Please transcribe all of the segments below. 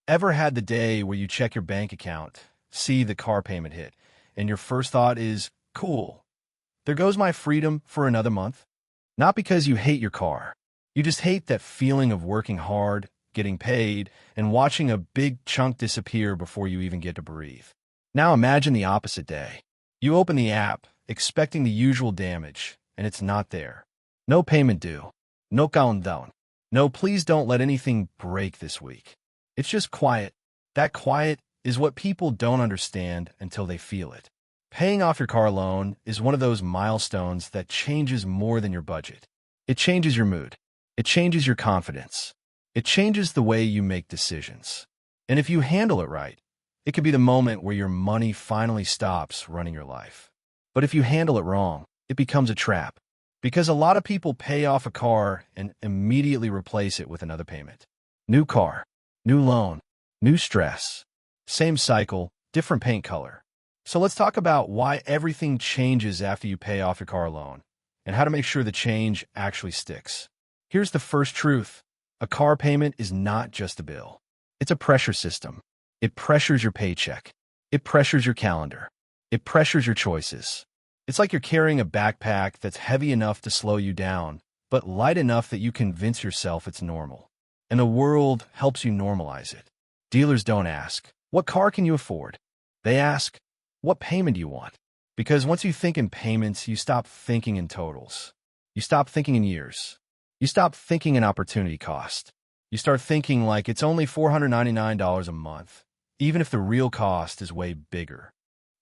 Ever had the day where you check your bank account, see the car payment hit, and your first thought is, cool, there goes my freedom for another month? Not because you hate your car. You just hate that feeling of working hard, getting paid, and watching a big chunk disappear before you even get to breathe. Now imagine the opposite day. You open the app, expecting the usual damage, and it's not there. No payment due. No countdown. No, please don't let anything break this week. It's just quiet. That quiet is what people don't understand until they feel it. Paying off your car loan is one of those milestones that changes more than your budget. It changes your mood. It changes your confidence. It changes the way you make decisions. And if you handle it right, it could be the moment where your money finally stops running your life. But if you handle it wrong, it becomes a trap. Because a lot of people pay off a car and immediately replace it with another payment. New car, new loan, new stress. Same cycle, different paint color. So let's talk about why everything changes after you pay off your car loan and how to make sure the change actually sticks. Here's the first truth. A car payment is not just a bill. It's a pressure system. It pressures your paycheck. It pressures your calendar. It pressures your choices. It's like you're carrying a backpack that's heavy enough to slow you down, but light enough that you convince yourself it's normal. And the world helps you normalize it. Dealers don't ask, what car can you afford? They ask, what payment do you want? Because once you think in payments, you stop thinking in totals. You stop thinking in years. You stop thinking in opportunity cost. You start thinking like it's only $499 a month, even if the real cost is way bigger.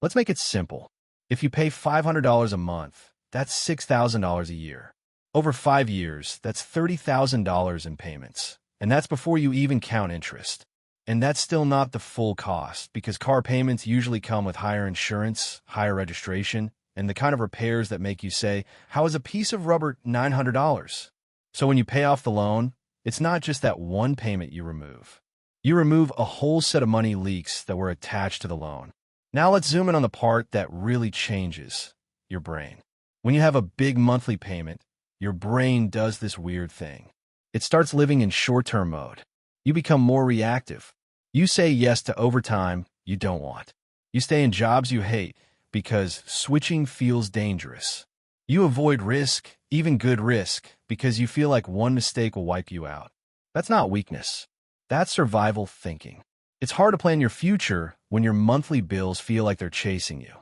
Let's make it simple. If you pay $500 a month, that's $6,000 a year. Over 5 years, that's $30,000 in payments. And that's before you even count interest. And that's still not the full cost, because car payments usually come with higher insurance, higher registration, and the kind of repairs that make you say, how is a piece of rubber $900? So when you pay off the loan, it's not just that one payment you remove. You remove a whole set of money leaks that were attached to the loan. Now let's zoom in on the part that really changes your brain. When you have a big monthly payment, your brain does this weird thing. It starts living in short-term mode. You become more reactive. You say yes to overtime you don't want. You stay in jobs you hate because switching feels dangerous. You avoid risk, even good risk, because you feel like one mistake will wipe you out. That's not weakness. That's survival thinking. It's hard to plan your future when your monthly bills feel like they're chasing you.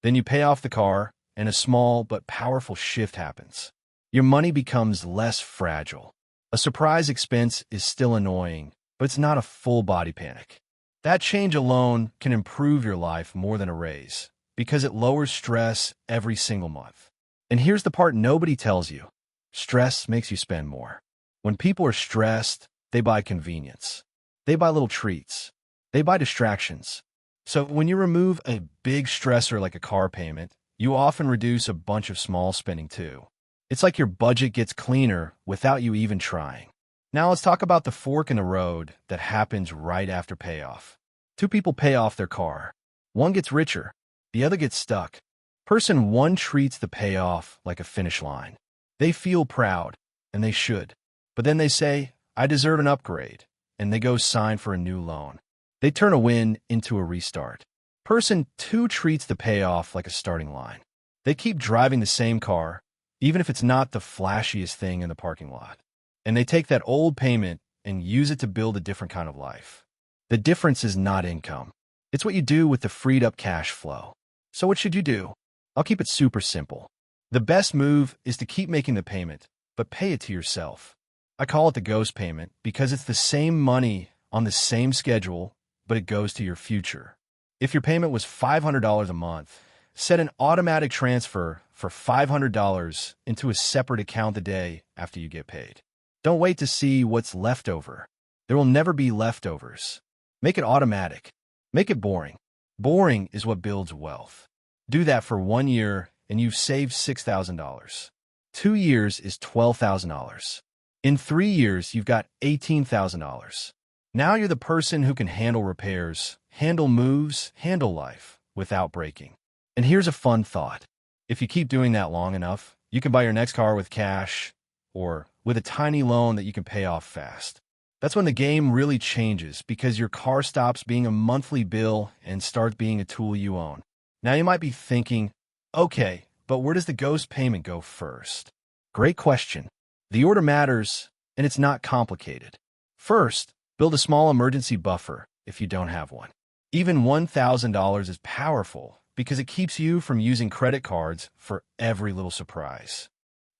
Then you pay off the car, and a small but powerful shift happens. Your money becomes less fragile. A surprise expense is still annoying, but it's not a full-body panic. That change alone can improve your life more than a raise, because it lowers stress every single month. And here's the part nobody tells you. Stress makes you spend more. When people are stressed, they buy convenience. They buy little treats. They buy distractions. So when you remove a big stressor like a car payment, you often reduce a bunch of small spending too. It's like your budget gets cleaner without you even trying. Now let's talk about the fork in the road that happens right after payoff. Two people pay off their car. One gets richer. The other gets stuck. Person one treats the payoff like a finish line. They feel proud, and they should. But then they say, I deserve an upgrade, and they go sign for a new loan. They turn a win into a restart. Person two treats the payoff like a starting line. They keep driving the same car, even if it's not the flashiest thing in the parking lot. And they take that old payment and use it to build a different kind of life. The difference is not income. It's what you do with the freed up cash flow. So what should you do? I'll keep it super simple. The best move is to keep making the payment, but pay it to yourself. I call it the ghost payment because it's the same money on the same schedule, but it goes to your future. If your payment was $500 a month, set an automatic transfer for $500 into a separate account the day after you get paid. Don't wait to see what's left over. There will never be leftovers. Make it automatic. Make it boring. Boring is what builds wealth. Do that for 1 year and you've saved $6,000. 2 years is $12,000. In 3 years, you've got $18,000. Now you're the person who can handle repairs, handle moves, handle life without breaking. And here's a fun thought. If you keep doing that long enough, you can buy your next car with cash or with a tiny loan that you can pay off fast. That's when the game really changes because your car stops being a monthly bill and starts being a tool you own. Now you might be thinking, okay, but where does the ghost payment go first? Great question. The order matters, and it's not complicated. First, build a small emergency buffer if you don't have one. Even $1,000 is powerful because it keeps you from using credit cards for every little surprise.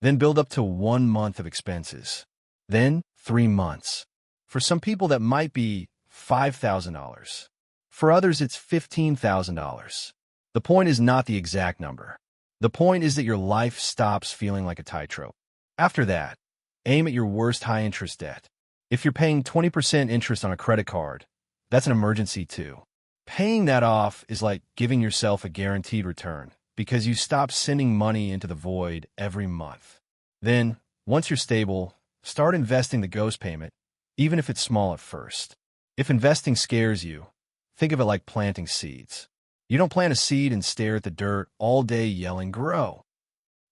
Then build up to 1 month of expenses. Then 3 months. For some people, that might be $5,000. For others, it's $15,000. The point is not the exact number. The point is that your life stops feeling like a tightrope. After that, aim at your worst high-interest debt. If you're paying 20% interest on a credit card, that's an emergency too. Paying that off is like giving yourself a guaranteed return because you stop sending money into the void every month. Then, once you're stable, start investing the ghost payment, even if it's small at first. If investing scares you, think of it like planting seeds. You don't plant a seed and stare at the dirt all day yelling, "Grow."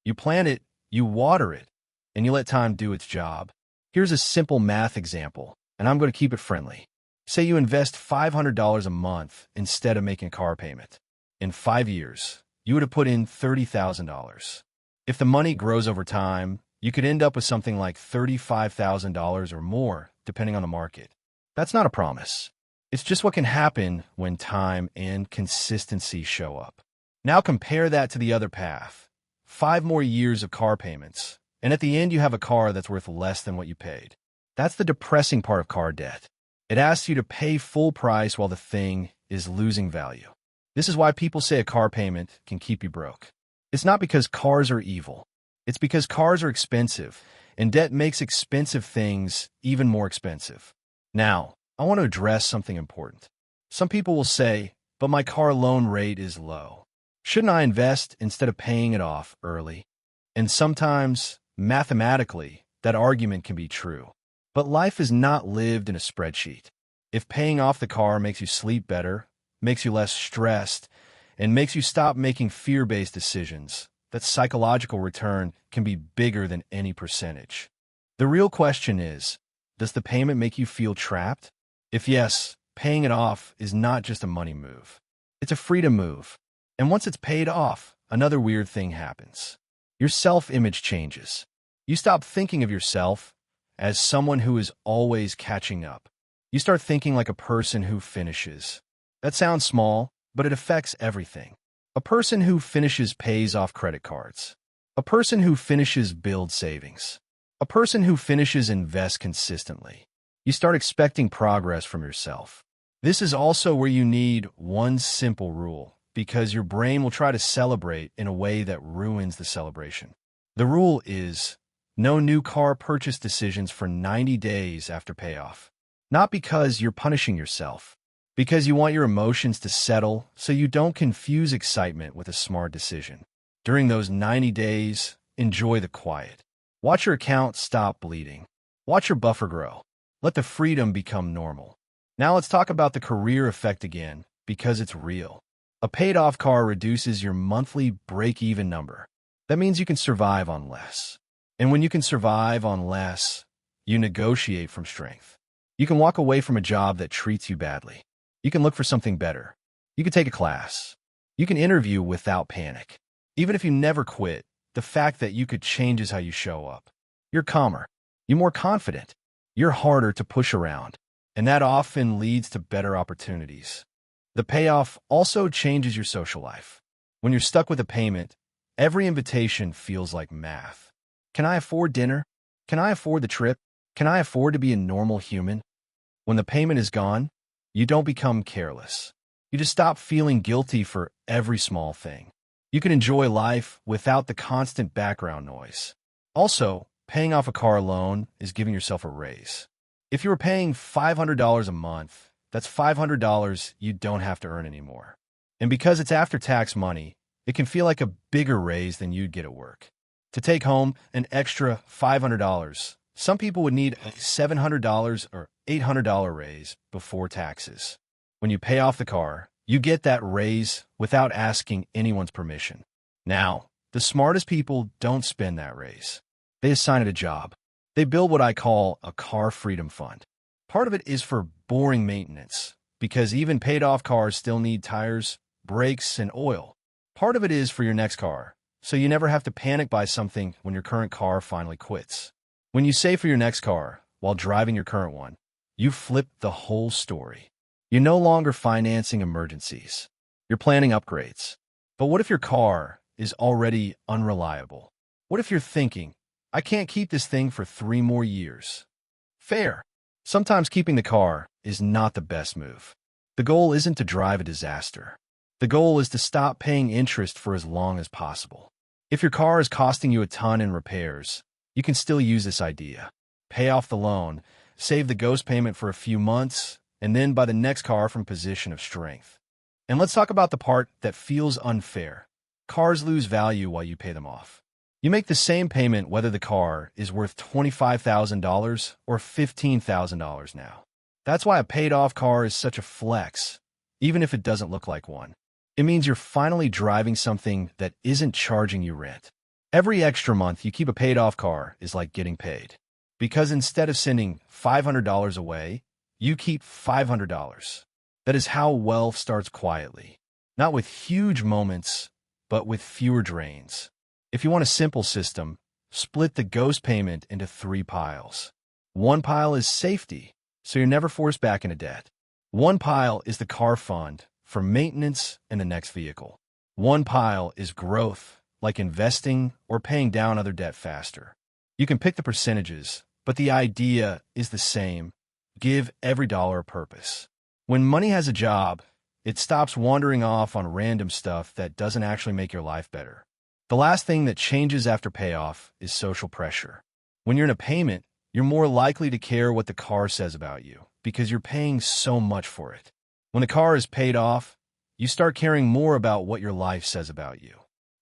You plant it, you water it, and you let time do its job. Here's a simple math example, and I'm going to keep it friendly. Say you invest $500 a month instead of making a car payment. In 5 years, you would have put in $30,000. If the money grows over time, you could end up with something like $35,000 or more, depending on the market. That's not a promise. It's just what can happen when time and consistency show up. Now compare that to the other path. 5 more years of car payments, and at the end you have a car that's worth less than what you paid. That's the depressing part of car debt. It asks you to pay full price while the thing is losing value. This is why people say a car payment can keep you broke. It's not because cars are evil. It's because cars are expensive, and debt makes expensive things even more expensive. Now, I want to address something important. Some people will say, but my car loan rate is low. Shouldn't I invest instead of paying it off early? And sometimes, mathematically, that argument can be true. But life is not lived in a spreadsheet. If paying off the car makes you sleep better, makes you less stressed, and makes you stop making fear-based decisions, that psychological return can be bigger than any percentage. The real question is, does the payment make you feel trapped? If yes, paying it off is not just a money move. It's a freedom move. And once it's paid off, another weird thing happens. Your self-image changes. You stop thinking of yourself as someone who is always catching up. You start thinking like a person who finishes. That sounds small, but it affects everything. A person who finishes pays off credit cards. A person who finishes builds savings. A person who finishes invests consistently. You start expecting progress from yourself. This is also where you need one simple rule, because your brain will try to celebrate in a way that ruins the celebration. The rule is no new car purchase decisions for 90 days after payoff. Not because you're punishing yourself, because you want your emotions to settle so you don't confuse excitement with a smart decision. During those 90 days, enjoy the quiet. Watch your account stop bleeding. Watch your buffer grow. Let the freedom become normal. Now let's talk about the career effect again, because it's real. A paid-off car reduces your monthly break-even number. That means you can survive on less. And when you can survive on less, you negotiate from strength. You can walk away from a job that treats you badly. You can look for something better. You can take a class. You can interview without panic. Even if you never quit, the fact that you could changes how you show up. You're calmer. You're more confident. You're harder to push around. And that often leads to better opportunities. The payoff also changes your social life. When you're stuck with a payment, every invitation feels like math. Can I afford dinner? Can I afford the trip? Can I afford to be a normal human? When the payment is gone, you don't become careless. You just stop feeling guilty for every small thing. You can enjoy life without the constant background noise. Also, paying off a car loan is giving yourself a raise. If you were paying $500 a month, that's $500 you don't have to earn anymore. And because it's after-tax money, it can feel like a bigger raise than you'd get at work. To take home an extra $500, some people would need a $700 or $800 raise before taxes. When you pay off the car, you get that raise without asking anyone's permission. Now, the smartest people don't spend that raise. They assign it a job. They build what I call a car freedom fund. Part of it is for boring maintenance, because even paid-off cars still need tires, brakes, and oil. Part of it is for your next car, so you never have to panic buy something when your current car finally quits. When you save for your next car while driving your current one, you flip the whole story. You're no longer financing emergencies. You're planning upgrades. But what if your car is already unreliable? What if you're thinking, I can't keep this thing for 3 more years? Fair. Sometimes keeping the car is not the best move. The goal isn't to drive a disaster. The goal is to stop paying interest for as long as possible. If your car is costing you a ton in repairs, you can still use this idea. Pay off the loan, save the ghost payment for a few months, and then buy the next car from a position of strength. And let's talk about the part that feels unfair. Cars lose value while you pay them off. You make the same payment whether the car is worth $25,000 or $15,000 now. That's why a paid-off car is such a flex, even if it doesn't look like one. It means you're finally driving something that isn't charging you rent. Every extra month you keep a paid-off car is like getting paid. Because instead of sending $500 away, you keep $500. That is how wealth starts quietly. Not with huge moments, but with fewer drains. If you want a simple system, split the ghost payment into 3 piles. One pile is safety, so you're never forced back into debt. One pile is the car fund for maintenance and the next vehicle. One pile is growth, like investing or paying down other debt faster. You can pick the percentages, but the idea is the same. Give every dollar a purpose. When money has a job, it stops wandering off on random stuff that doesn't actually make your life better. The last thing that changes after payoff is social pressure. When you're in a payment, you're more likely to care what the car says about you because you're paying so much for it. When the car is paid off, you start caring more about what your life says about you.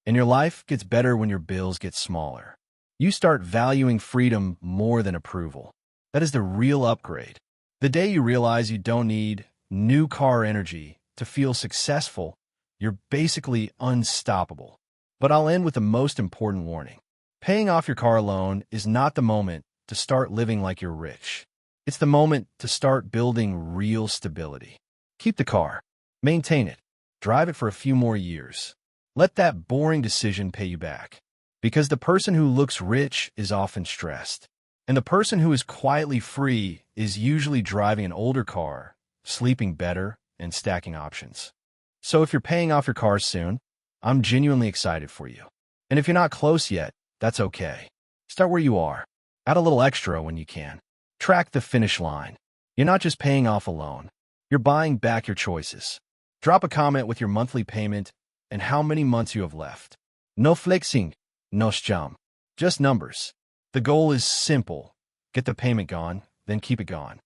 And your life gets better when your bills get smaller. You start valuing freedom more than approval. That is the real upgrade. The day you realize you don't need new car energy to feel successful, you're basically unstoppable. But I'll end with the most important warning. Paying off your car loan is not the moment to start living like you're rich. It's the moment to start building real stability. Keep the car. Maintain it. Drive it for a few more years. Let that boring decision pay you back. Because the person who looks rich is often stressed. And the person who is quietly free is usually driving an older car, sleeping better, and stacking options. So if you're paying off your car soon, I'm genuinely excited for you. And if you're not close yet, that's okay. Start where you are. Add a little extra when you can. Track the finish line. You're not just paying off a loan. You're buying back your choices. Drop a comment with your monthly payment and how many months you have left. No flexing, no scam. Just numbers. The goal is simple. Get the payment gone, then keep it gone.